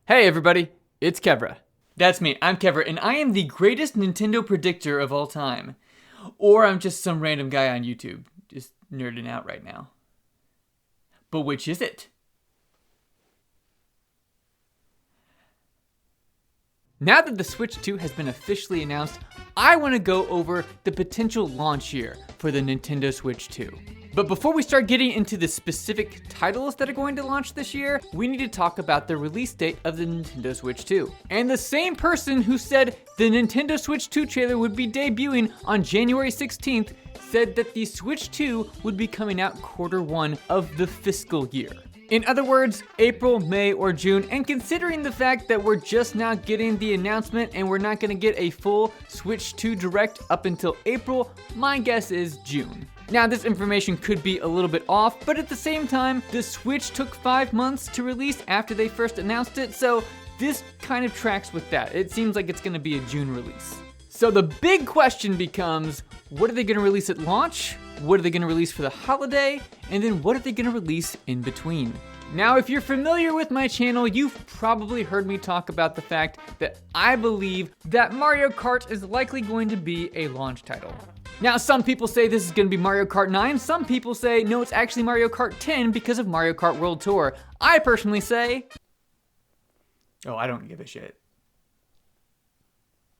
Hey everybody, it's Kevra. That's me, I'm Kevra, and I am the greatest Nintendo predictor of all time. Or I'm just some random guy on YouTube, just nerding out right now. But which is it? Now that the Switch 2 has been officially announced, I want to go over the potential launch year for the Nintendo Switch 2. But before we start getting into the specific titles that are going to launch this year, we need to talk about the release date of the Nintendo Switch 2. And the same person who said the Nintendo Switch 2 trailer would be debuting on January 16th said that the Switch 2 would be coming out Q1 of the fiscal year. In other words, April, May, or June, and considering the fact that we're just now getting the announcement and we're not going to get a full Switch 2 Direct up until April, my guess is June. Now, this information could be a little bit off, but at the same time, the Switch took 5 months to release after they first announced it, so this kind of tracks with that. It seems like it's going to be a June release. So the big question becomes, what are they going to release at launch? What are they going to release for the holiday? And then what are they going to release in between? Now, if you're familiar with my channel, you've probably heard me talk about the fact that I believe that Mario Kart is likely going to be a launch title. Now, some people say this is going to be Mario Kart 9. Some people say, no, it's actually Mario Kart 10 because of Mario Kart World Tour. I personally say, oh, I don't give a shit.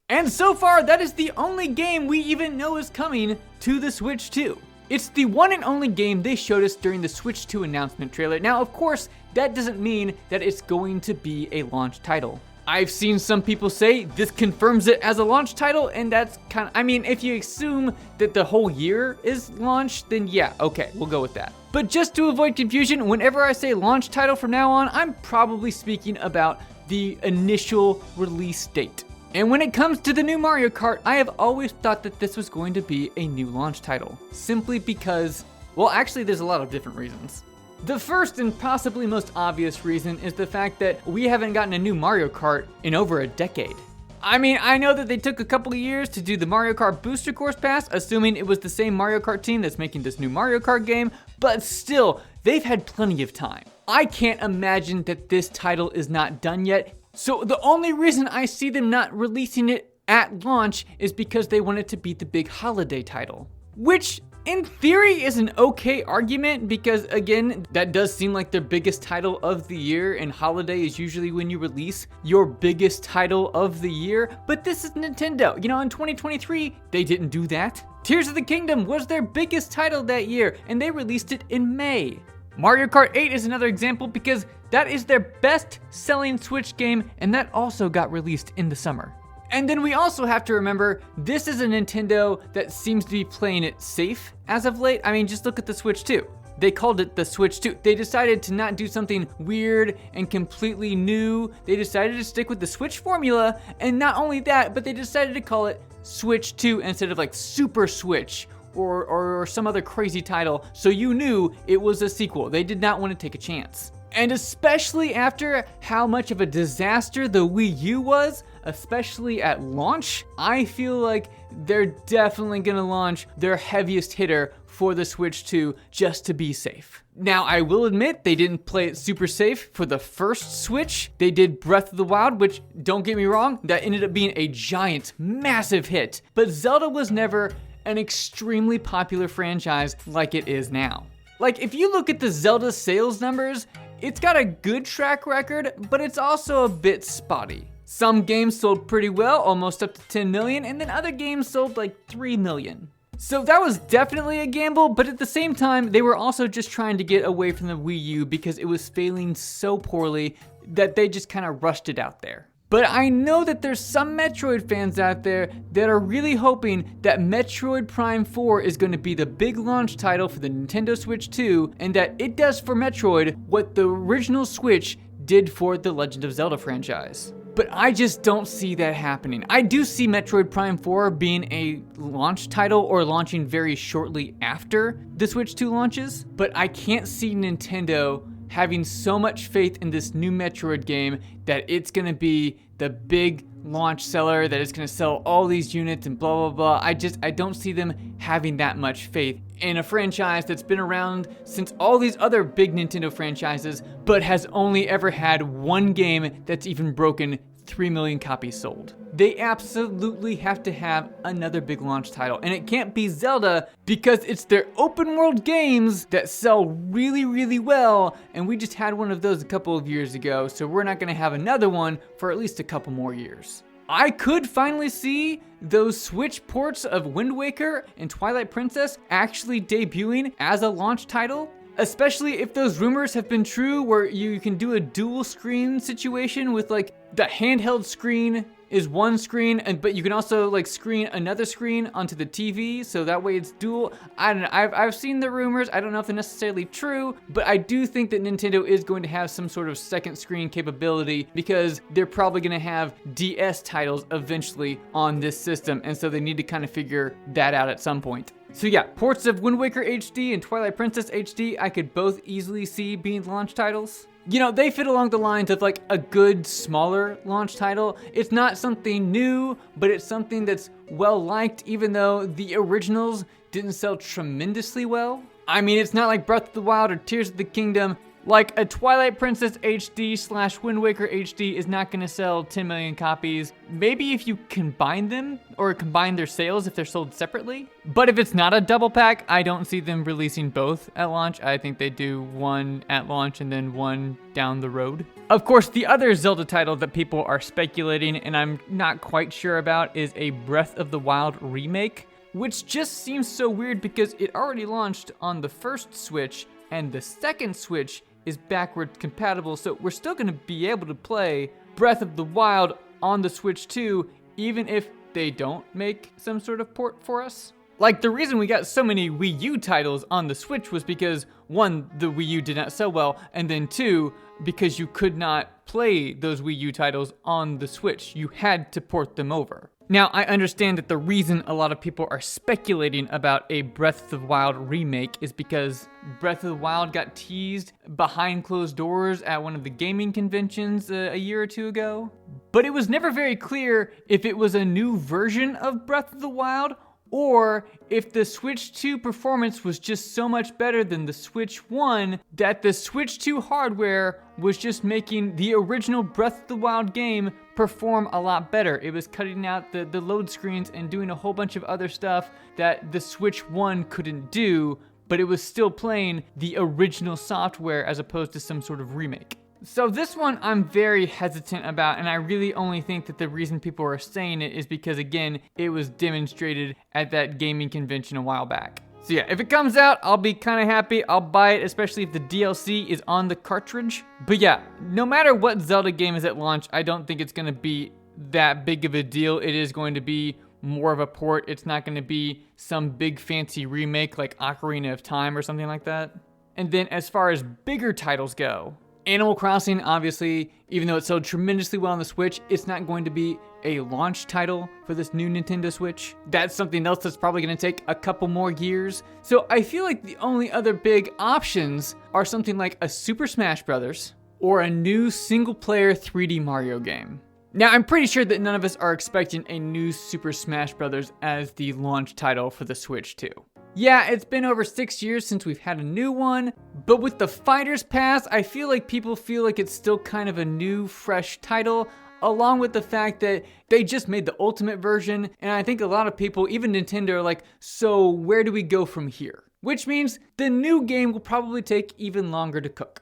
And so far, that is the only game we even know is coming to the Switch 2. It's the one and only game they showed us during the Switch 2 announcement trailer. Now, of course, that doesn't mean that it's going to be a launch title. I've seen some people say this confirms it as a launch title, and that's kind of, I mean, if you assume that the whole year is launched, then yeah, okay, we'll go with that. But just to avoid confusion, whenever I say launch title from now on, I'm probably speaking about the initial release date. And when it comes to the new Mario Kart, I have always thought that this was going to be a new launch title. Simply because, well, actually there's a lot of different reasons. The first and possibly most obvious reason is the fact that we haven't gotten a new Mario Kart in over a decade. I mean, I know that they took a couple of years to do the Mario Kart Booster Course Pass, assuming it was the same Mario Kart team that's making this new Mario Kart game, but still, they've had plenty of time. I can't imagine that this title is not done yet. So the only reason I see them not releasing it at launch is because they want it to be the big holiday title. Which, in theory, is an okay argument because, again, that does seem like their biggest title of the year, and holiday is usually when you release your biggest title of the year. But this is Nintendo. You know, in 2023, they didn't do that. Tears of the Kingdom was their biggest title that year, and they released it in May. Mario Kart 8 is another example because that is their best-selling Switch game, and that also got released in the summer. And then we also have to remember, this is a Nintendo that seems to be playing it safe as of late. I mean, just look at the Switch 2. They called it the Switch 2. They decided to not do something weird and completely new. They decided to stick with the Switch formula, and not only that, but they decided to call it Switch 2 instead of like Super Switch or some other crazy title, so you knew it was a sequel. They did not want to take a chance. And especially after how much of a disaster the Wii U was, especially at launch, I feel like they're definitely gonna launch their heaviest hitter for the Switch 2 just to be safe. Now, I will admit they didn't play it super safe for the first Switch. They did Breath of the Wild, which, don't get me wrong, that ended up being a giant, massive hit. But Zelda was never an extremely popular franchise like it is now. Like, if you look at the Zelda sales numbers, it's got a good track record, but it's also a bit spotty. Some games sold pretty well, almost up to 10 million, and then other games sold like 3 million. So that was definitely a gamble, but at the same time, they were also just trying to get away from the Wii U because it was failing so poorly that they just kind of rushed it out there. But I know that there's some Metroid fans out there that are really hoping that Metroid Prime 4 is going to be the big launch title for the Nintendo Switch 2, and that it does for Metroid what the original Switch did for the Legend of Zelda franchise. But I just don't see that happening. I do see Metroid Prime 4 being a launch title or launching very shortly after the Switch 2 launches, but I can't see Nintendo having so much faith in this new Metroid game that it's gonna be the big launch seller, that it's gonna sell all these units and blah, blah, blah. I don't see them having that much faith in a franchise that's been around since all these other big Nintendo franchises, but has only ever had one game that's even broken 3 million copies sold. They absolutely have to have another big launch title, and it can't be Zelda because it's their open world games that sell really, really well, and we just had one of those a couple of years ago, so we're not gonna have another one for at least a couple more years. I could finally see those Switch ports of Wind Waker and Twilight Princess actually debuting as a launch title. Especially if those rumors have been true where you can do a dual screen situation with like the handheld screen is one screen, but you can also like screen another screen onto the TV, so that way it's dual. I don't know, I've seen the rumors, I don't know if they're necessarily true, but I do think that Nintendo is going to have some sort of second screen capability because they're probably gonna have DS titles eventually on this system, and so they need to kind of figure that out at some point. So yeah, ports of Wind Waker HD and Twilight Princess HD, I could both easily see being launch titles. You know, they fit along the lines of like a good, smaller launch title. It's not something new, but it's something that's well liked, even though the originals didn't sell tremendously well. I mean, it's not like Breath of the Wild or Tears of the Kingdom. Like a Twilight Princess HD / Wind Waker HD is not gonna sell 10 million copies. Maybe if you combine them or combine their sales if they're sold separately. But if it's not a double pack, I don't see them releasing both at launch. I think they do one at launch and then one down the road. Of course, the other Zelda title that people are speculating and I'm not quite sure about is a Breath of the Wild remake, which just seems so weird because it already launched on the first Switch and the second Switch is backwards compatible, so we're still gonna be able to play Breath of the Wild on the Switch 2, even if they don't make some sort of port for us. Like, the reason we got so many Wii U titles on the Switch was because, one, the Wii U did not sell well, and then two, because you could not play those Wii U titles on the Switch. You had to port them over. Now, I understand that the reason a lot of people are speculating about a Breath of the Wild remake is because Breath of the Wild got teased behind closed doors at one of the gaming conventions a year or two ago. But it was never very clear if it was a new version of Breath of the Wild or if the Switch 2 performance was just so much better than the Switch 1 that the Switch 2 hardware was just making the original Breath of the Wild game perform a lot better. It was cutting out the load screens and doing a whole bunch of other stuff that the Switch 1 couldn't do, but it was still playing the original software as opposed to some sort of remake. So this one I'm very hesitant about, and I really only think that the reason people are saying it is because, again, it was demonstrated at that gaming convention a while back. So yeah, if it comes out, I'll be kind of happy. I'll buy it, especially if the DLC is on the cartridge. But yeah, no matter what Zelda game is at launch, I don't think it's going to be that big of a deal. It is going to be more of a port. It's not going to be some big fancy remake like Ocarina of Time or something like that. And then as far as bigger titles go, Animal Crossing, obviously, even though it sold tremendously well on the Switch, it's not going to be a launch title for this new Nintendo Switch. That's something else that's probably going to take a couple more years. So I feel like the only other big options are something like a Super Smash Bros. Or a new single-player 3D Mario game. Now, I'm pretty sure that none of us are expecting a new Super Smash Bros. As the launch title for the Switch 2. Yeah, it's been over 6 years since we've had a new one, but with the Fighters Pass, I feel like people feel like it's still kind of a new, fresh title, along with the fact that they just made the Ultimate version, and I think a lot of people, even Nintendo, are like, so where do we go from here? Which means the new game will probably take even longer to cook.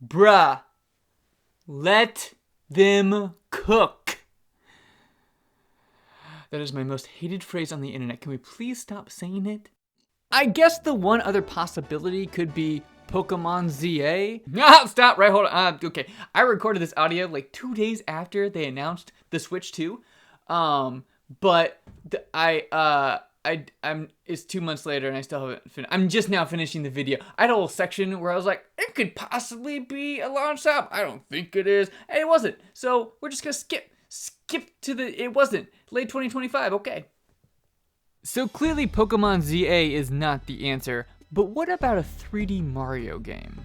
Bruh, let them cook. That is my most hated phrase on the internet. Can we please stop saying it? I guess the one other possibility could be Pokemon ZA. Stop, right, hold on. Okay, I recorded this audio like 2 days after they announced the Switch 2. But it's 2 months later and I still haven't finished. I'm just now finishing the video. I had a whole section where I was like, it could possibly be a launch app. I don't think it is. And it wasn't. So we're just gonna skip to it wasn't. Late 2025, okay. So clearly Pokemon ZA is not the answer, but what about a 3D Mario game?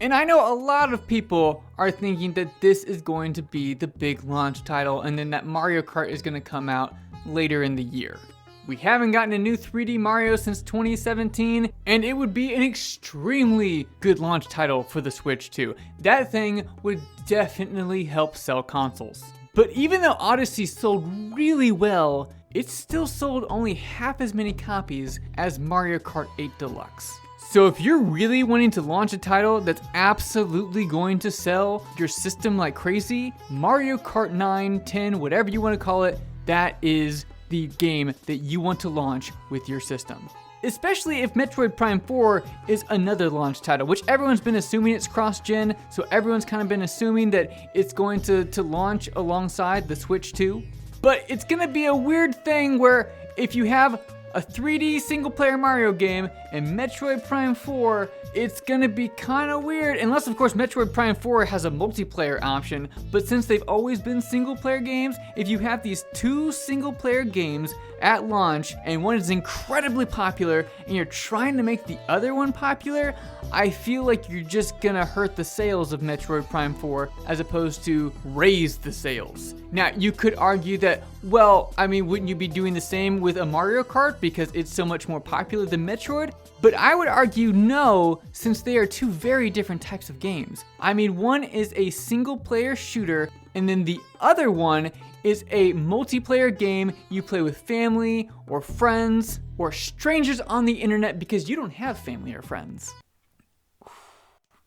And I know a lot of people are thinking that this is going to be the big launch title and then that Mario Kart is going to come out later in the year. We haven't gotten a new 3D Mario since 2017, and it would be an extremely good launch title for the Switch 2. That thing would definitely help sell consoles. But even though Odyssey sold really well, it still sold only half as many copies as Mario Kart 8 Deluxe. So if you're really wanting to launch a title that's absolutely going to sell your system like crazy, Mario Kart 9, 10, whatever you want to call it, that is the game that you want to launch with your system. Especially if Metroid Prime 4 is another launch title, which everyone's been assuming it's cross-gen, so everyone's kind of been assuming that it's going to launch alongside the Switch 2. But it's gonna be a weird thing where if you have a 3D single-player Mario game and Metroid Prime 4, it's gonna be kind of weird, unless of course Metroid Prime 4 has a multiplayer option. But since they've always been single-player games, if you have these two single-player games at launch and one is incredibly popular and you're trying to make the other one popular, I feel like you're just gonna hurt the sales of Metroid Prime 4 as opposed to raise the sales. Now, you could argue that, well, I mean, wouldn't you be doing the same with a Mario Kart because it's so much more popular than Metroid? But I would argue no, since they are two very different types of games. I mean, one is a single player shooter, and then the other one is a multiplayer game you play with family or friends or strangers on the internet because you don't have family or friends.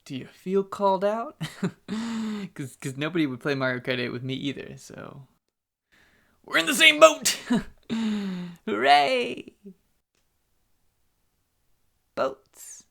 Do you feel called out? Because nobody would play Mario Kart 8 with me either, so we're in the same boat! Hooray! Boats.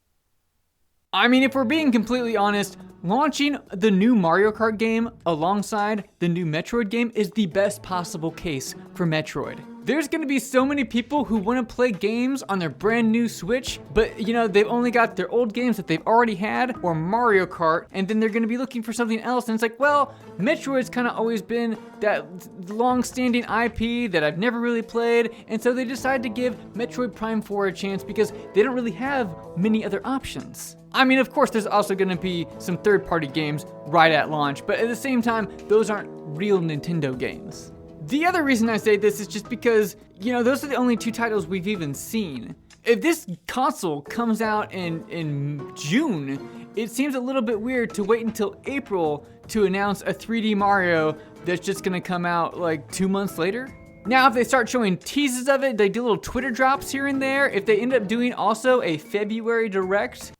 I mean, if we're being completely honest, launching the new Mario Kart game alongside the new Metroid game is the best possible case for Metroid. There's gonna be so many people who wanna play games on their brand new Switch, but you know, they've only got their old games that they've already had, or Mario Kart, and then they're gonna be looking for something else, and it's like, well, Metroid's kinda always been that long-standing IP that I've never really played, and so they decided to give Metroid Prime 4 a chance because they don't really have many other options. I mean, of course, there's also gonna be some third-party games right at launch, but at the same time, those aren't real Nintendo games. The other reason I say this is just because, you know, those are the only two titles we've even seen. If this console comes out in June, it seems a little bit weird to wait until April to announce a 3D Mario that's just gonna come out like 2 months later. Now, if they start showing teases of it, they do little Twitter drops here and there. If they end up doing also a February Direct,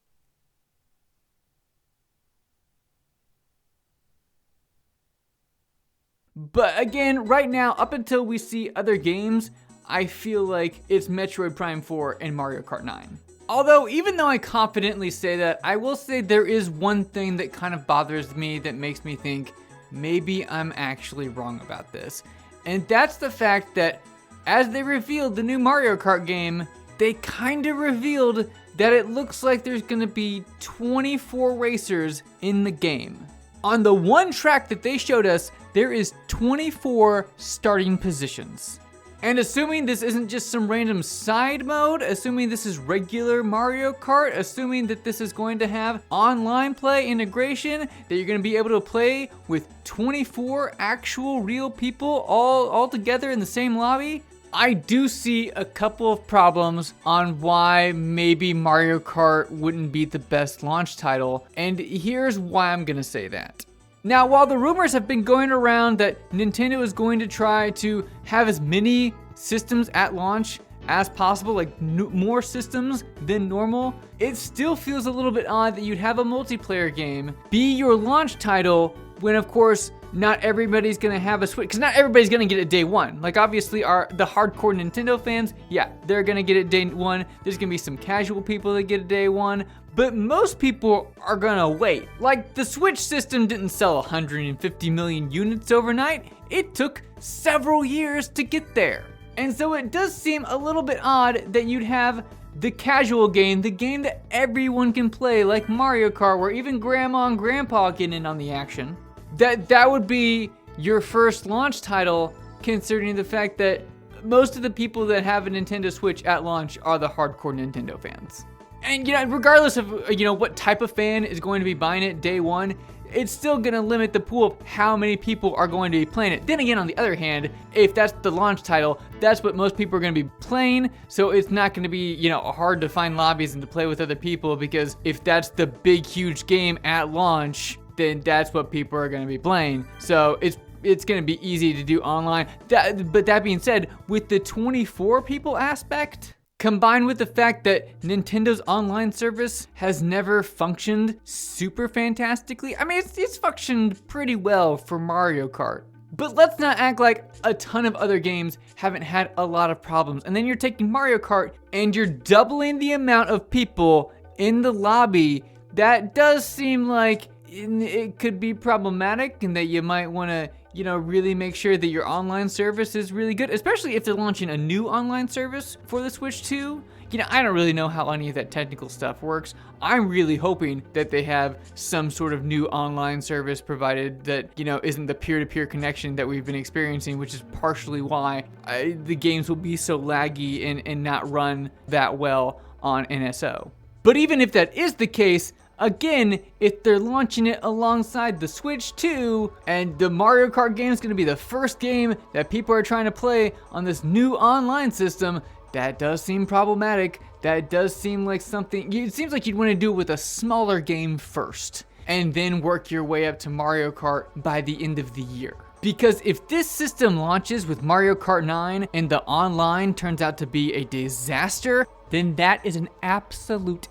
but again, right now, up until we see other games, I feel like it's Metroid Prime 4 and Mario Kart 9. Although, even though I confidently say that, I will say there is one thing that kind of bothers me that makes me think maybe I'm actually wrong about this. And that's the fact that as they revealed the new Mario Kart game, they kind of revealed that it looks like there's gonna be 24 racers in the game. On the one track that they showed us, there is 24 starting positions. And assuming this isn't just some random side mode, assuming this is regular Mario Kart, assuming that this is going to have online play integration, that you're going to be able to play with 24 actual real people all together in the same lobby, I do see a couple of problems on why maybe Mario Kart wouldn't be the best launch title, and here's why I'm going to say that. Now, while the rumors have been going around that Nintendo is going to try to have as many systems at launch as possible, like more systems than normal, it still feels a little bit odd that you'd have a multiplayer game be your launch title when, of course, not everybody's gonna have a Switch, because not everybody's gonna get it day one. Like, obviously, the hardcore Nintendo fans, yeah, they're gonna get it day one. There's gonna be some casual people that get it day one, but most people are gonna wait. Like, the Switch system didn't sell 150 million units overnight. It took several years to get there. And so it does seem a little bit odd that you'd have the casual game, the game that everyone can play, like Mario Kart, where even grandma and grandpa get in on the action. That would be your first launch title, considering the fact that most of the people that have a Nintendo Switch at launch are the hardcore Nintendo fans. And regardless of what type of fan is going to be buying it day one, it's still going to limit the pool of how many people are going to be playing it. Then again, on the other hand, if that's the launch title, that's what most people are going to be playing. So it's not going to be, hard to find lobbies and to play with other people, because if that's the big, huge game at launch, then that's what people are going to be playing. So it's going to be easy to do online. But that being said, with the 24 people aspect, combined with the fact that Nintendo's online service has never functioned super fantastically, I mean, it's functioned pretty well for Mario Kart. But let's not act like a ton of other games haven't had a lot of problems. And then you're taking Mario Kart and you're doubling the amount of people in the lobby. That does seem like it could be problematic, and that you might want to really make sure that your online service is really good, especially if they're launching a new online service for the Switch 2. I don't really know how any of that technical stuff works. I'm really hoping that they have some sort of new online service provided that, isn't the peer-to-peer connection that we've been experiencing, which is partially why the games will be so laggy and not run that well on NSO. But even if that is the case, again, if they're launching it alongside the Switch 2, and the Mario Kart game is going to be the first game that people are trying to play on this new online system, that does seem problematic. That does seem like something, it seems like you'd want to do it with a smaller game first, and then work your way up to Mario Kart by the end of the year. Because if this system launches with Mario Kart 9 and the online turns out to be a disaster, then that is an absolute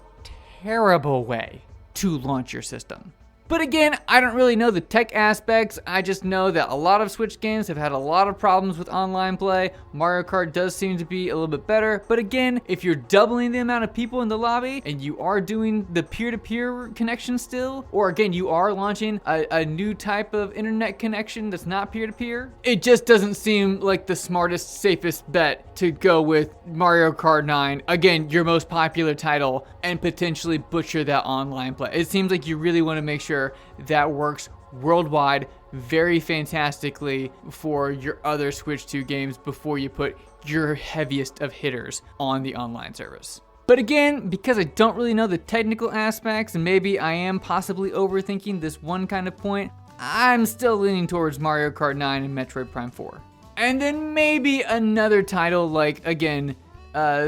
terrible way to launch your system. But again, I don't really know the tech aspects. I just know that a lot of Switch games have had a lot of problems with online play. Mario Kart does seem to be a little bit better. But again, if you're doubling the amount of people in the lobby and you are doing the peer-to-peer connection still, or again, you are launching a new type of internet connection that's not peer-to-peer, it just doesn't seem like the smartest, safest bet to go with Mario Kart 9, again, your most popular title, and potentially butcher that online play. It seems like you really want to make sure that works worldwide very fantastically for your other Switch 2 games before you put your heaviest of hitters on the online service. But again, because I don't really know the technical aspects, and maybe I am possibly overthinking this one kind of point, I'm still leaning towards Mario Kart 9 and Metroid Prime 4. And then maybe another title like, again,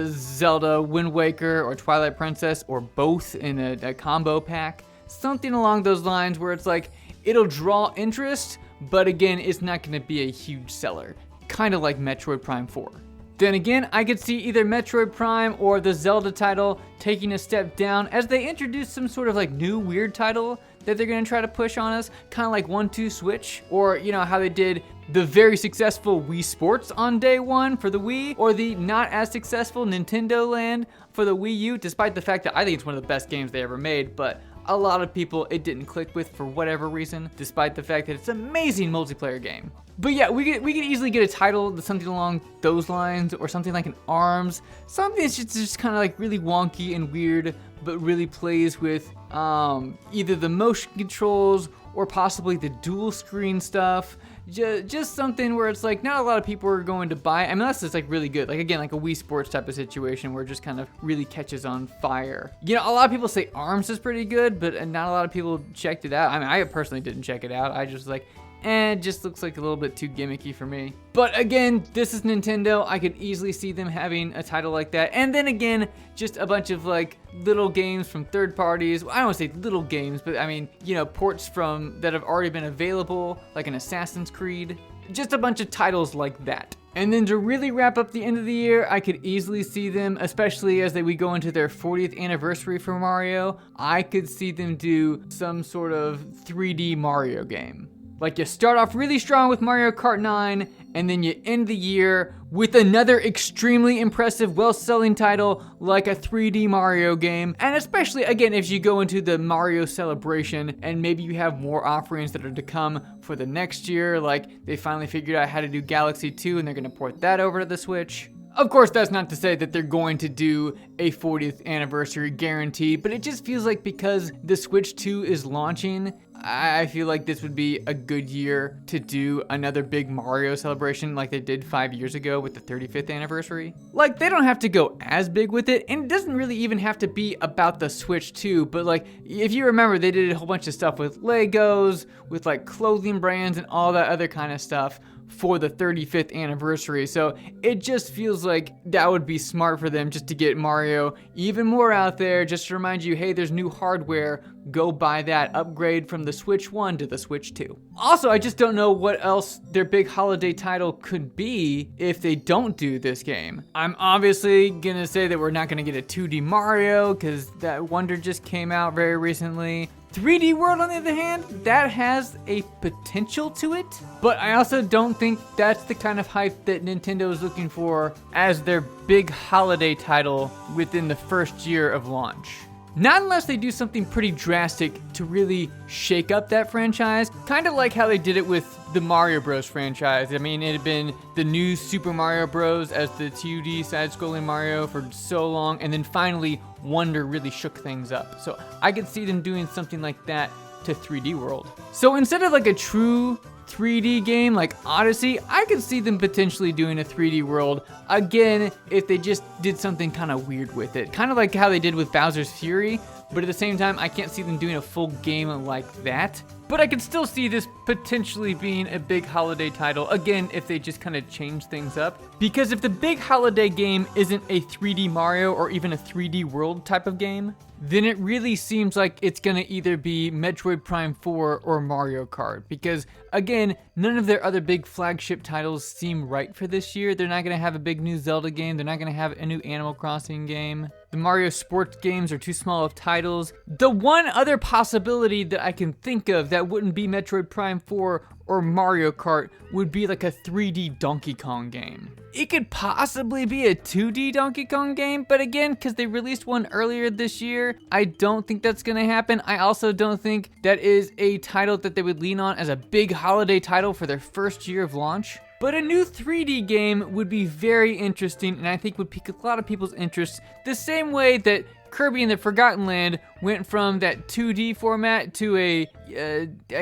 Zelda, Wind Waker, or Twilight Princess, or both in a combo pack. Something along those lines where it's like, it'll draw interest, but again, it's not going to be a huge seller. Kind of like Metroid Prime 4. Then again, I could see either Metroid Prime or the Zelda title taking a step down as they introduce some sort of like new weird title that they're going to try to push on us. Kind of like 1-2 Switch, or how they did the very successful Wii Sports on day one for the Wii, or the not as successful Nintendo Land for the Wii U, despite the fact that I think it's one of the best games they ever made, but a lot of people it didn't click with for whatever reason, despite the fact that it's an amazing multiplayer game. But yeah, we could easily get a title that's something along those lines, or something like an ARMS, something that's just kind of like really wonky and weird, but really plays with either the motion controls or possibly the dual screen stuff. Just something where it's like not a lot of people are going to buy it, unless it's like really good. Like again, like a Wii Sports type of situation where it just kind of really catches on fire. A lot of people say ARMS is pretty good, but not a lot of people checked it out. I mean, I personally didn't check it out. I just like, it just looks like a little bit too gimmicky for me. But again, this is Nintendo. I could easily see them having a title like that. And then again, just a bunch of like little games from third parties. I don't want to say little games, but I mean, ports from that have already been available, like an Assassin's Creed. Just a bunch of titles like that. And then to really wrap up the end of the year, I could easily see them, especially as we go into their 40th anniversary for Mario, I could see them do some sort of 3D Mario game. Like you start off really strong with Mario Kart 9, and then you end the year with another extremely impressive, well-selling title like a 3D Mario game. And especially, again, if you go into the Mario celebration, and maybe you have more offerings that are to come for the next year, like they finally figured out how to do Galaxy 2, and they're going to port that over to the Switch. Of course, that's not to say that they're going to do a 40th anniversary guarantee, but it just feels like because the Switch 2 is launching, I feel like this would be a good year to do another big Mario celebration like they did 5 years ago with the 35th anniversary. Like, they don't have to go as big with it, and it doesn't really even have to be about the Switch 2, but like, if you remember, they did a whole bunch of stuff with Legos, with like clothing brands and all that other kind of stuff for the 35th anniversary. So it just feels like that would be smart for them, just to get Mario even more out there, just to remind you, hey, there's new hardware, go buy that, upgrade from the Switch 1 to the Switch 2. Also, I just don't know what else their big holiday title could be if they don't do this game. I'm obviously gonna say that we're not gonna get a 2D Mario, because that Wonder just came out very recently. 3D World, on the other hand, that has a potential to it, but I also don't think that's the kind of hype that Nintendo is looking for as their big holiday title within the first year of launch. Not unless they do something pretty drastic to really shake up that franchise, kind of like how they did it with the Mario Bros franchise. I mean, it had been the new Super Mario Bros as the 2D side-scrolling Mario for so long, and then finally Wonder really shook things up. So I could see them doing something like that to 3D World. So instead of like a true 3D game like Odyssey, I could see them potentially doing a 3D World again if they just did something kind of weird with it. Kind of like how they did with Bowser's Fury, but at the same time, I can't see them doing a full game like that. But I could still see this potentially being a big holiday title, again, if they just kind of change things up. Because if the big holiday game isn't a 3D Mario or even a 3D World type of game, then it really seems like it's gonna either be Metroid Prime 4 or Mario Kart. Because again, none of their other big flagship titles seem right for this year. They're not gonna have a big new Zelda game. They're not gonna have a new Animal Crossing game. The Mario sports games are too small of titles. The one other possibility that I can think of that wouldn't be Metroid Prime 4 or Mario Kart would be like a 3D Donkey Kong game. It could possibly be a 2D Donkey Kong game, but again, because they released one earlier this year, I don't think that's gonna happen. I also don't think that is a title that they would lean on as a big holiday title for their first year of launch. But a new 3D game would be very interesting, and I think would pique a lot of people's interest, the same way that Kirby and the Forgotten Land went from that 2D format to a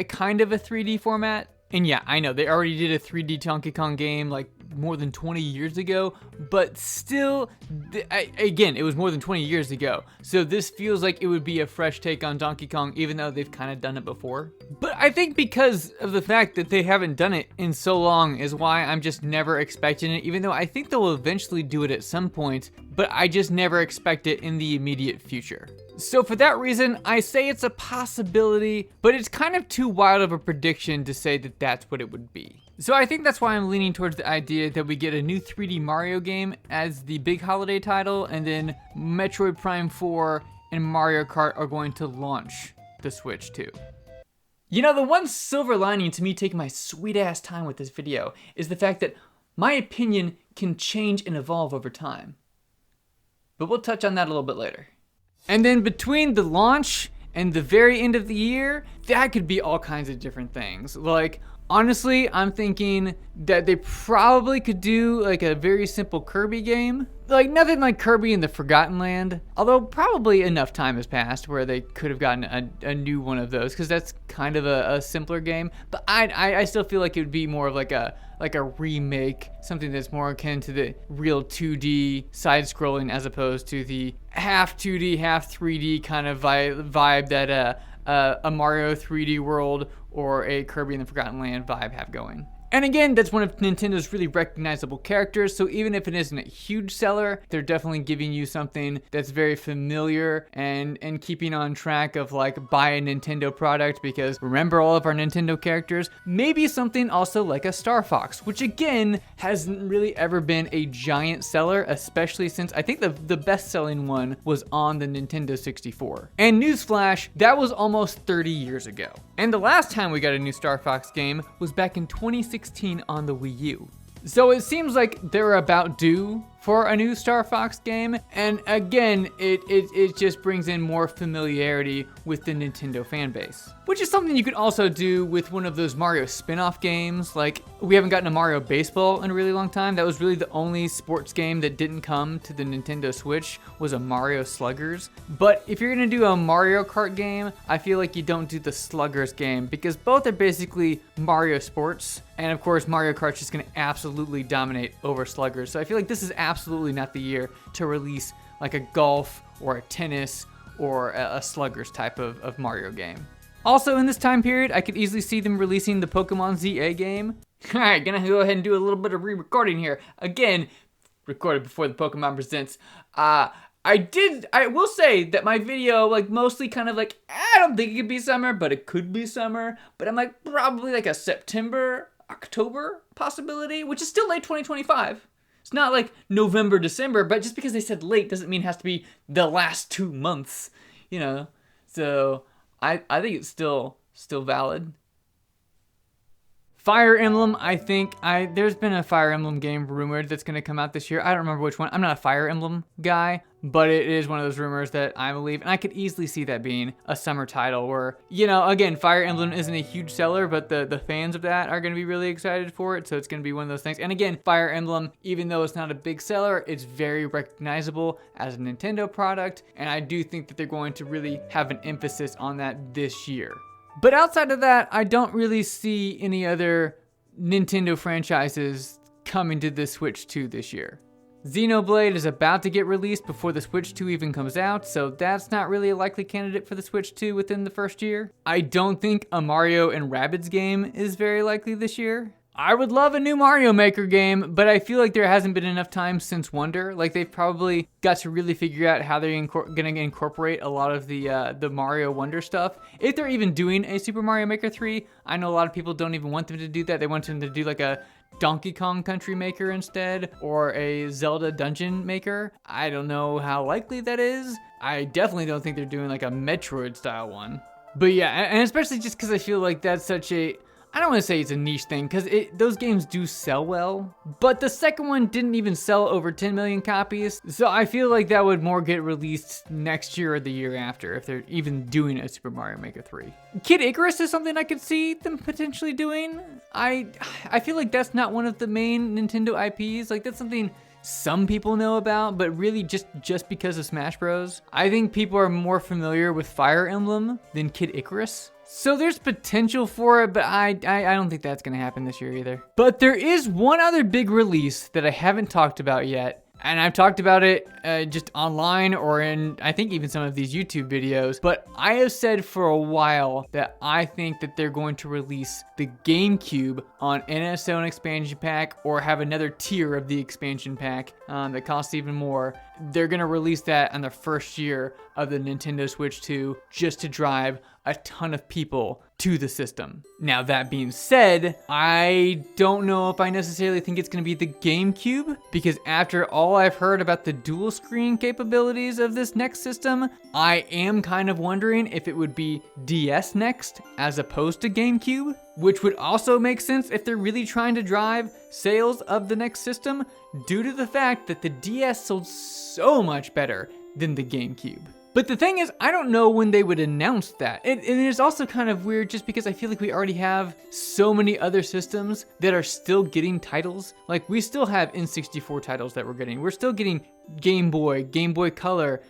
kind of a 3D format. And yeah, I know they already did a 3D Donkey Kong game like more than 20 years ago, but still, again, it was more than 20 years ago. So this feels like it would be a fresh take on Donkey Kong, even though they've kind of done it before. But I think because of the fact that they haven't done it in so long is why I'm just never expecting it, even though I think they'll eventually do it at some point, but I just never expect it in the immediate future. So for that reason, I say it's a possibility, but it's kind of too wild of a prediction to say that that's what it would be. So I think that's why I'm leaning towards the idea that we get a new 3D Mario game as the big holiday title, and then Metroid Prime 4 and Mario Kart are going to launch the Switch 2. You know, the one silver lining to me taking my sweet ass time with this video is the fact that my opinion can change and evolve over time. But we'll touch on that a little bit later. And then between the launch and the very end of the year, that could be all kinds of different things. Like, honestly, I'm thinking that they probably could do like a very simple Kirby game. Like nothing like Kirby in the Forgotten Land. Although probably enough time has passed where they could have gotten a new one of those, because that's kind of a simpler game. But I still feel like it would be more of like a remake, something that's more akin to the real 2D side-scrolling as opposed to the half 2D, half 3D kind of vibe that a Mario 3D World or a Kirby in the Forgotten Land vibe have going. And again, that's one of Nintendo's really recognizable characters, so even if it isn't a huge seller, they're definitely giving you something that's very familiar and keeping on track of like buy a Nintendo product, because remember all of our Nintendo characters? Maybe something also like a Star Fox, which again hasn't really ever been a giant seller, especially since I think the best-selling one was on the Nintendo 64. And newsflash, that was almost 30 years ago. And the last time we got a new Star Fox game was back in 2016 on the Wii U. So it seems like they're about due for a new Star Fox game. And again, it just brings in more familiarity with the Nintendo fan base, which is something you could also do with one of those Mario spin-off games. Like, we haven't gotten a Mario Baseball in a really long time. That was really the only sports game that didn't come to the Nintendo Switch, was a Mario Sluggers. But if you're gonna do a Mario Kart game, I feel like you don't do the Sluggers game, because both are basically Mario sports. And of course, Mario Kart's just gonna absolutely dominate over Sluggers. So I feel like this is absolutely not the year to release like a golf or a tennis or a Sluggers type of Mario game. Also, in this time period, I could easily see them releasing the Pokemon ZA game. Alright, gonna go ahead and do a little bit of re-recording here. Again, recorded before the Pokemon Presents. I will say that my video, like, mostly kind of like, I don't think it could be summer, but it could be summer. But I'm like, probably like a September, October possibility, which is still late 2025. It's not like November, December, but just because they said late doesn't mean it has to be the last 2 months, you know? So I think it's still valid. Fire Emblem, I think, there's been a Fire Emblem game rumored that's gonna come out this year. I don't remember which one. I'm not a Fire Emblem guy, but it is one of those rumors that I believe, and I could easily see that being a summer title where, you know, again, Fire Emblem isn't a huge seller, but the fans of that are gonna be really excited for it, so it's gonna be one of those things. And again, Fire Emblem, even though it's not a big seller, it's very recognizable as a Nintendo product, and I do think that they're going to really have an emphasis on that this year. But outside of that, I don't really see any other Nintendo franchises coming to the Switch 2 this year. Xenoblade is about to get released before the Switch 2 even comes out, so that's not really a likely candidate for the Switch 2 within the first year. I don't think a Mario and Rabbids game is very likely this year. I would love a new Mario Maker game, but I feel like there hasn't been enough time since Wonder. Like, they've probably got to really figure out how they're gonna incorporate a lot of the Mario Wonder stuff. If they're even doing a Super Mario Maker 3, I know a lot of people don't even want them to do that. They want them to do like a Donkey Kong Country Maker instead, or a Zelda Dungeon Maker. I don't know how likely that is. I definitely don't think they're doing like a Metroid style one. But yeah, and especially just because I feel like that's such a, I don't want to say it's a niche thing, because those games do sell well, but the second one didn't even sell over 10 million copies, so I feel like that would more get released next year or the year after, if they're even doing a Super Mario Maker 3. Kid Icarus is something I could see them potentially doing. I feel like that's not one of the main Nintendo IPs, like that's something some people know about, but really just because of Smash Bros. I think people are more familiar with Fire Emblem than Kid Icarus. So there's potential for it, but I don't think that's gonna happen this year either. But there is one other big release that I haven't talked about yet, and I've talked about it just online or in, I think, even some of these YouTube videos, but I have said for a while that I think that they're going to release the GameCube on NSO expansion pack, or have another tier of the expansion pack that costs even more. They're gonna release that on the first year of the Nintendo Switch 2 just to drive a ton of people to the system. Now, that being said, I don't know if I necessarily think it's gonna be the GameCube, because after all I've heard about the dual screen capabilities of this next system, I am kind of wondering if it would be DS next as opposed to GameCube, which would also make sense if they're really trying to drive sales of the next system, due to the fact that the DS sold so much better than the GameCube. But the thing is, I don't know when they would announce that. And it's also kind of weird just because I feel like we already have so many other systems that are still getting titles. Like, we still have N64 titles that we're getting. We're still getting Game Boy, Game Boy Color,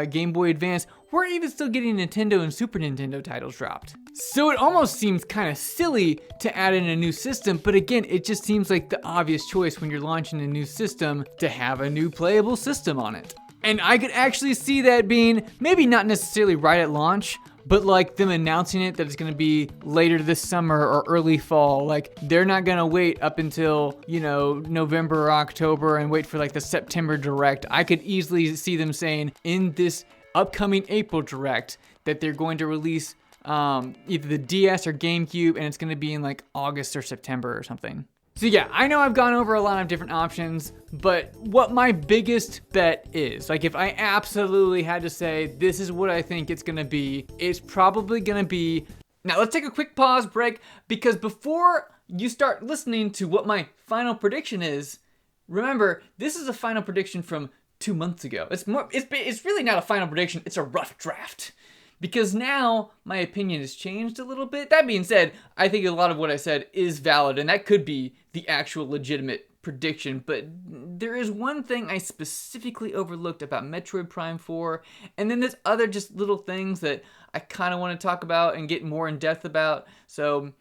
Game Boy Advance. We're even still getting Nintendo and Super Nintendo titles dropped. So it almost seems kind of silly to add in a new system, but again, it just seems like the obvious choice when you're launching a new system to have a new playable system on it. And I could actually see that being, maybe not necessarily right at launch, but like them announcing it that it's gonna be later this summer or early fall. Like, they're not gonna wait up until, you know, November or October and wait for like the September Direct. I could easily see them saying in this upcoming April Direct that they're going to release either the DS or GameCube, and it's gonna be in like August or September or something. So yeah, I know I've gone over a lot of different options, but what my biggest bet is, like if I absolutely had to say this is what I think it's gonna be, it's probably gonna be, now let's take a quick pause break, because before you start listening to what my final prediction is, Remember, this is a final prediction from 2 months ago. It's really not a final prediction, it's a rough draft. Because now my opinion has changed a little bit. That being said, I think a lot of what I said is valid, and that could be the actual legitimate prediction. But there is one thing I specifically overlooked about Metroid Prime 4, and then there's other just little things that I kind of want to talk about and get more in depth about. So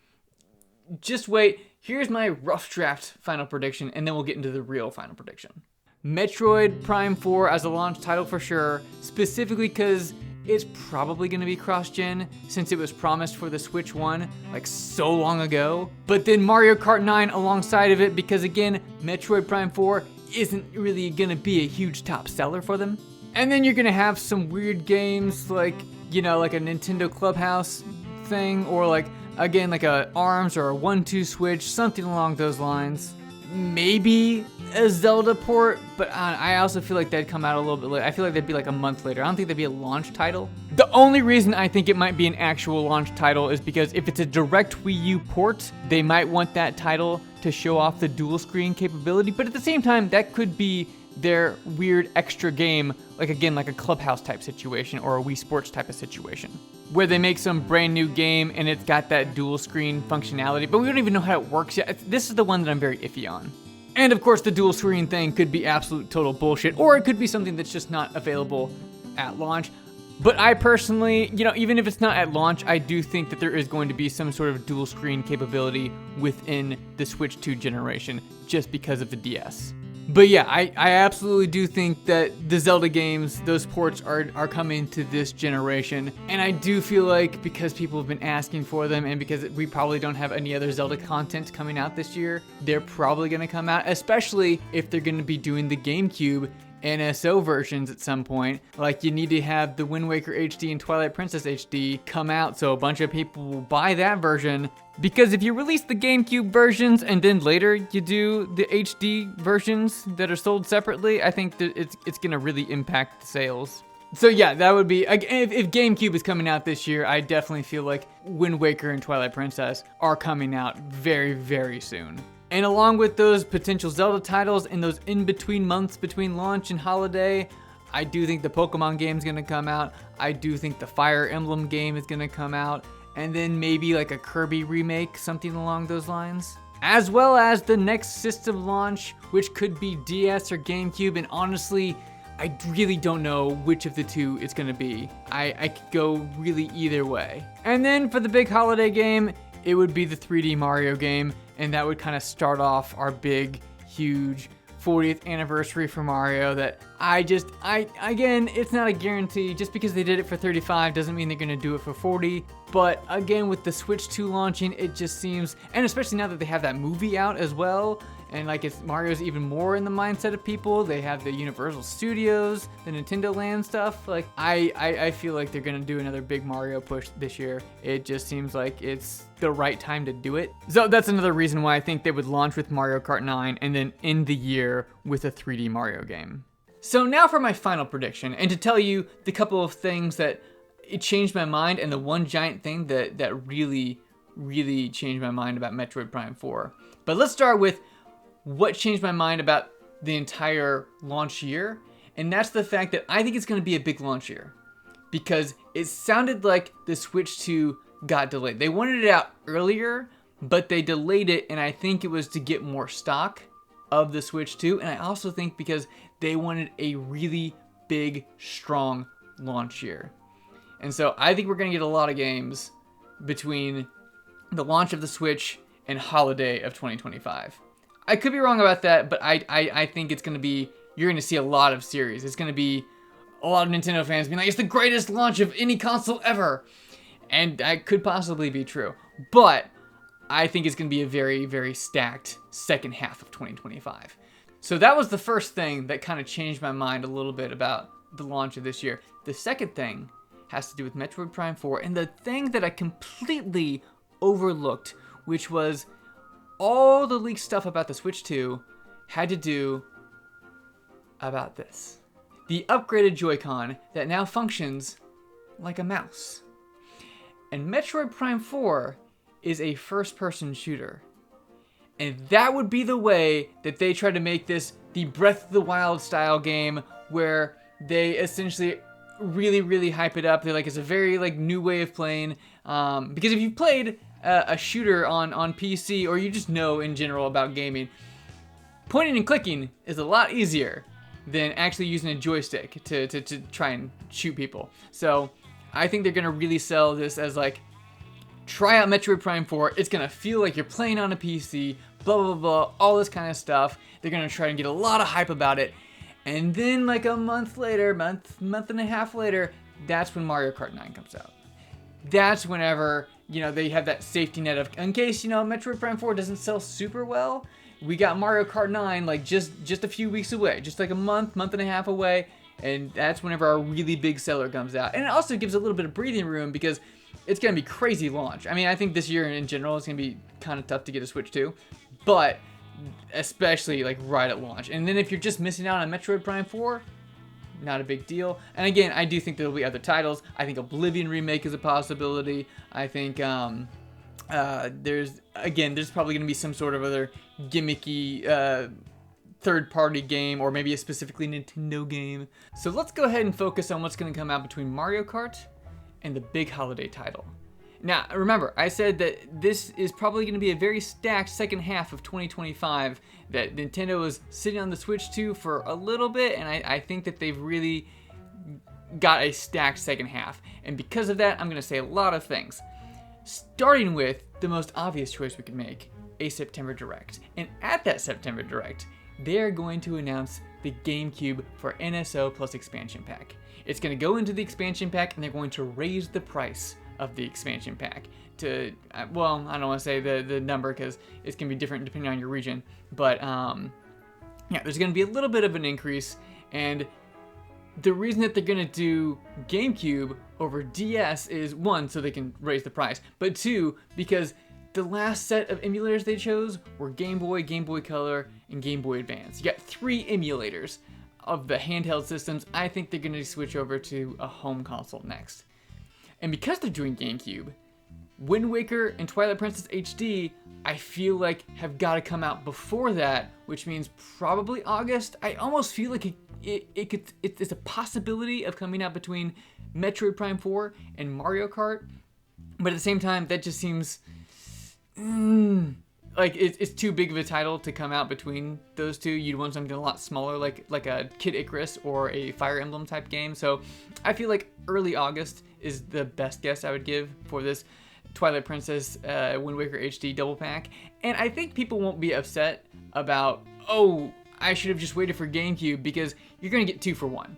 just wait. Here's my rough draft final prediction, and then we'll get into the real final prediction. Metroid Prime 4 as a launch title for sure, specifically because it's probably going to be cross-gen since it was promised for the Switch 1 like so long ago. But then Mario Kart 9 alongside of it because again, Metroid Prime 4 isn't really going to be a huge top seller for them. And then you're going to have some weird games like, you know, like a Nintendo Clubhouse thing or like, again, like a ARMS or a 1-2 Switch, something along those lines. Maybe a Zelda port, but I also feel like that'd come out a little bit later. I feel like that'd be like a month later. I don't think that'd be a launch title. The only reason I think it might be an actual launch title is because if it's a direct Wii U port, they might want that title to show off the dual screen capability, but at the same time, that could be their weird extra game, like again, like a Clubhouse type situation or a Wii Sports type of situation, where they make some brand new game and it's got that dual screen functionality, but we don't even know how it works yet. This is the one that I'm very iffy on. And of course, the dual screen thing could be absolute total bullshit, or it could be something that's just not available at launch. But I personally, you know, even if it's not at launch, I do think that there is going to be some sort of dual screen capability within the Switch 2 generation, just because of the DS. But yeah, I absolutely do think that the Zelda games, those ports are coming to this generation. And I do feel like because people have been asking for them and because we probably don't have any other Zelda content coming out this year, they're probably going to come out, especially if they're going to be doing the GameCube NSO versions at some point. Like you need to have the Wind Waker HD and Twilight Princess HD come out so a bunch of people will buy that version. Because if you release the GameCube versions and then later you do the HD versions that are sold separately, I think that it's gonna really impact the sales. So yeah, that would be, if GameCube is coming out this year, I definitely feel like Wind Waker and Twilight Princess are coming out very, very soon. And along with those potential Zelda titles in those in-between months between launch and holiday, I do think the Pokemon game is going to come out. I do think the Fire Emblem game is going to come out. And then maybe like a Kirby remake, something along those lines. As well as the next system launch, which could be DS or GameCube. And honestly, I really don't know which of the two it's going to be. I could go really either way. And then for the big holiday game, it would be the 3D Mario game. And that would kind of start off our big, huge 40th anniversary for Mario that again, it's not a guarantee. Just because they did it for 35 doesn't mean they're going to do it for 40. But again, with the Switch 2 launching, it just seems, and especially now that they have that movie out as well, and like Mario's even more in the mindset of people. They have the Universal Studios, the Nintendo Land stuff. Like I feel like they're gonna do another big Mario push this year. It just seems like it's the right time to do it. So that's another reason why I think they would launch with Mario Kart 9 and then end the year with a 3D Mario game. So now for my final prediction, and to tell you the couple of things that it changed my mind, and the one giant thing that really, really changed my mind about Metroid Prime 4. But let's start with what changed my mind about the entire launch year, and that's the fact that I think it's going to be a big launch year because it sounded like the Switch 2 got delayed. They wanted it out earlier, but they delayed it, and I think it was to get more stock of the Switch 2, and I also think because they wanted a really big, strong launch year. And so I think we're going to get a lot of games between the launch of the Switch and holiday of 2025. I could be wrong about that, but I think it's going to be, you're going to see a lot of series. It's going to be a lot of Nintendo fans being like, it's the greatest launch of any console ever. And that could possibly be true. But I think it's going to be a very, very stacked second half of 2025. So that was the first thing that kind of changed my mind a little bit about the launch of this year. The second thing has to do with Metroid Prime 4, and the thing that I completely overlooked, which was all the leaked stuff about the Switch 2 had to do about this. The upgraded Joy-Con that now functions like a mouse. And Metroid Prime 4 is a first-person shooter. And that would be the way that they try to make this the Breath of the Wild style game, where they essentially really, really hype it up. They're like, it's a very like new way of playing. Because if you've played a shooter on PC, or you just know in general about gaming, pointing and clicking is a lot easier than actually using a joystick to try and shoot people. So I think they're gonna really sell this as like, try out Metroid Prime 4. It's gonna feel like you're playing on a PC, blah, blah, blah, all this kind of stuff. They're gonna try and get a lot of hype about it. And then like a month later, month and a half later, that's when Mario Kart 9 comes out. That's whenever, you know, they have that safety net of, in case, you know, Metroid Prime 4 doesn't sell super well, we got Mario Kart 9 like just a few weeks away, just like a month and a half away. And that's whenever our really big seller comes out. And it also gives a little bit of breathing room because it's going to be crazy launch. I mean, I think this year in general it's going to be kind of tough to get a Switch 2, but especially like right at launch. And then if you're just missing out on Metroid Prime 4, not a big deal. And again, I do think there'll be other titles. I think Oblivion Remake is a possibility. I think there's probably going to be some sort of other gimmicky third-party game, or maybe a specifically Nintendo game. So let's go ahead and focus on what's going to come out between Mario Kart and the big holiday title. Now, remember, I said that this is probably going to be a very stacked second half of 2025, that Nintendo is sitting on the Switch 2 for a little bit, and I think that they've really got a stacked second half. And because of that, I'm going to say a lot of things. Starting with the most obvious choice we could make, a September Direct. And at that September Direct, they're going to announce the GameCube for NSO Plus Expansion Pack. It's going to go into the expansion pack, and they're going to raise the price of the expansion pack to, well, I don't want to say the number because it's going to be different depending on your region, but yeah, there's going to be a little bit of an increase. And the reason that they're going to do GameCube over DS is, one, so they can raise the price, but two, because the last set of emulators they chose were Game Boy, Game Boy Color, and Game Boy Advance. You got 3 emulators of the handheld systems. I think they're going to switch over to a home console next. And because they're doing GameCube, Wind Waker and Twilight Princess HD, I feel like have got to come out before that, which means probably August. I almost feel like it's a possibility of coming out between Metroid Prime 4 and Mario Kart, but at the same time, that just seems like it's too big of a title to come out between those two. You'd want something a lot smaller, like a Kid Icarus or a Fire Emblem type game. So I feel like early August is the best guess I would give for this Twilight Princess Wind Waker HD double pack. And I think people won't be upset about, oh, I should have just waited for GameCube, because you're going to get 2 for 1.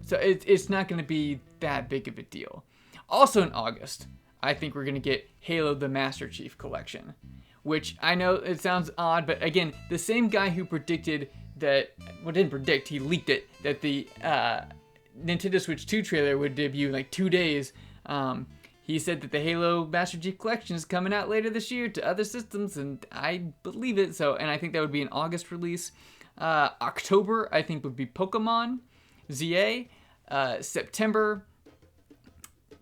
So it's not going to be that big of a deal. Also in August, I think we're going to get Halo the Master Chief Collection, which I know it sounds odd, but again, the same guy who predicted that, well, didn't predict, he leaked it, that the Nintendo Switch 2 trailer would debut in like 2 days. He said that the Halo Master Chief Collection is coming out later this year to other systems, and I believe it. So, and I think that would be an August release. October, I think, would be Pokemon ZA. September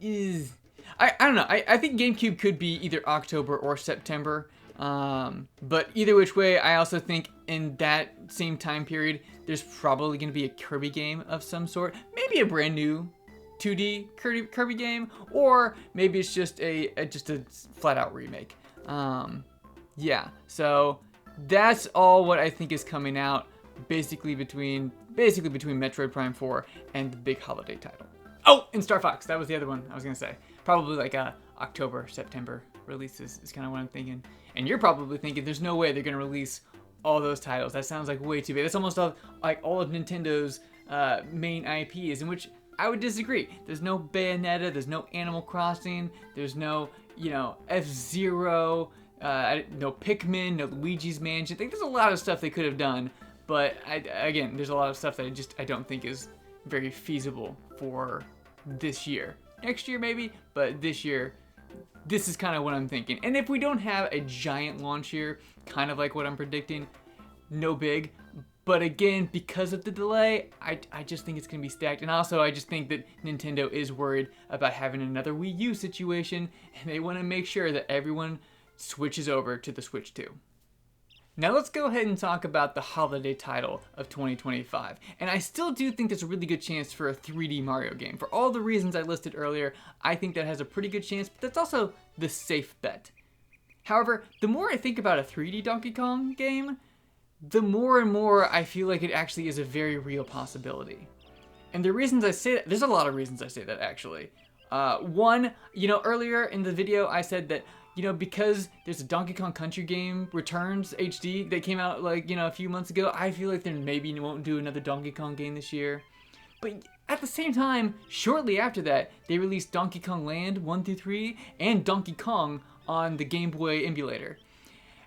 is, I don't know. I think GameCube could be either October or September. But either which way, I also think in that same time period, there's probably going to be a Kirby game of some sort. Maybe a brand new 2D Kirby game, or maybe it's just a flat out remake. Yeah, so that's all what I think is coming out basically between Metroid Prime 4 and the big holiday title. Oh, and Star Fox, that was the other one I was gonna say. Probably like a October, September release is kind of what I'm thinking. And you're probably thinking there's no way they're gonna release all those titles. That sounds like way too big. That's almost like all of Nintendo's main IPs, in which I would disagree. There's no Bayonetta, there's no Animal Crossing, there's no, F-Zero, no Pikmin, no Luigi's Mansion. I think there's a lot of stuff they could have done, but again, there's a lot of stuff that I don't think is very feasible for this year. Next year maybe, but this year, this is kind of what I'm thinking. And if we don't have a giant launch year, kind of like what I'm predicting, no big. But again, because of the delay, I just think it's going to be stacked. And also, I just think that Nintendo is worried about having another Wii U situation, and they want to make sure that everyone switches over to the Switch 2. Now let's go ahead and talk about the holiday title of 2025. And I still do think there's a really good chance for a 3D Mario game. For all the reasons I listed earlier, I think that has a pretty good chance, but that's also the safe bet. However, the more I think about a 3D Donkey Kong game, the more and more I feel like it actually is a very real possibility. And the reasons I say that, there's a lot of reasons I say that actually. One, earlier in the video I said that, because there's a Donkey Kong Country game, Returns HD, that came out a few months ago, I feel like they maybe won't do another Donkey Kong game this year. But at the same time, shortly after that, they released Donkey Kong Land 1 through 3 and Donkey Kong on the Game Boy emulator.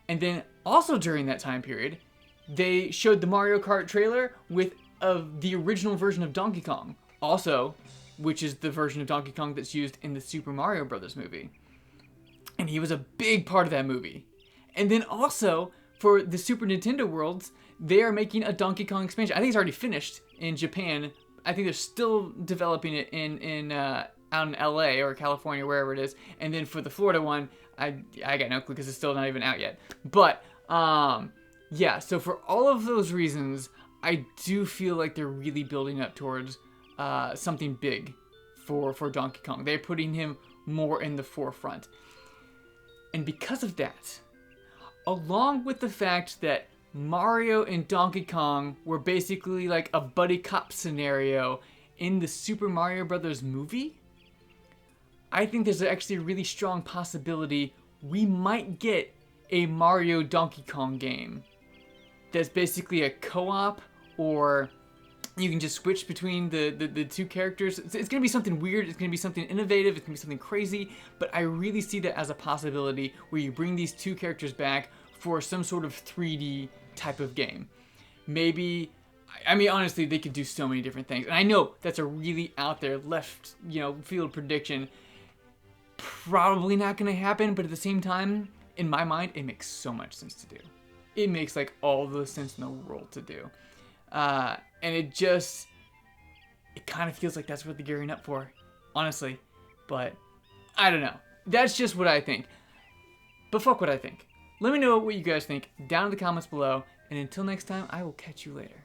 And then also during that time period, they showed the Mario Kart trailer with the original version of Donkey Kong, also, which is the version of Donkey Kong that's used in the Super Mario Bros. Movie. And he was a big part of that movie. And then also, for the Super Nintendo Worlds, they are making a Donkey Kong expansion. I think it's already finished in Japan. I think they're still developing it out in LA or California, wherever it is. And then for the Florida one, I got no clue because it's still not even out yet. But, yeah, so for all of those reasons, I do feel like they're really building up towards something big for Donkey Kong. They're putting him more in the forefront. And because of that, along with the fact that Mario and Donkey Kong were basically like a buddy cop scenario in the Super Mario Bros. Movie, I think there's actually a really strong possibility we might get a Mario Donkey Kong game that's basically a co-op, or you can just switch between the two characters. It's going to be something weird, it's going to be something innovative, it's going to be something crazy, but I really see that as a possibility where you bring these two characters back for some sort of 3D type of game. Maybe, honestly, they could do so many different things. And I know that's a really out there left, field prediction. Probably not going to happen, but at the same time, in my mind, it makes so much sense to do. It makes all the sense in the world to do. And it kind of feels like that's what they're gearing up for, honestly. But I don't know. That's just what I think. But fuck what I think. Let me know what you guys think down in the comments below. And until next time, I will catch you later.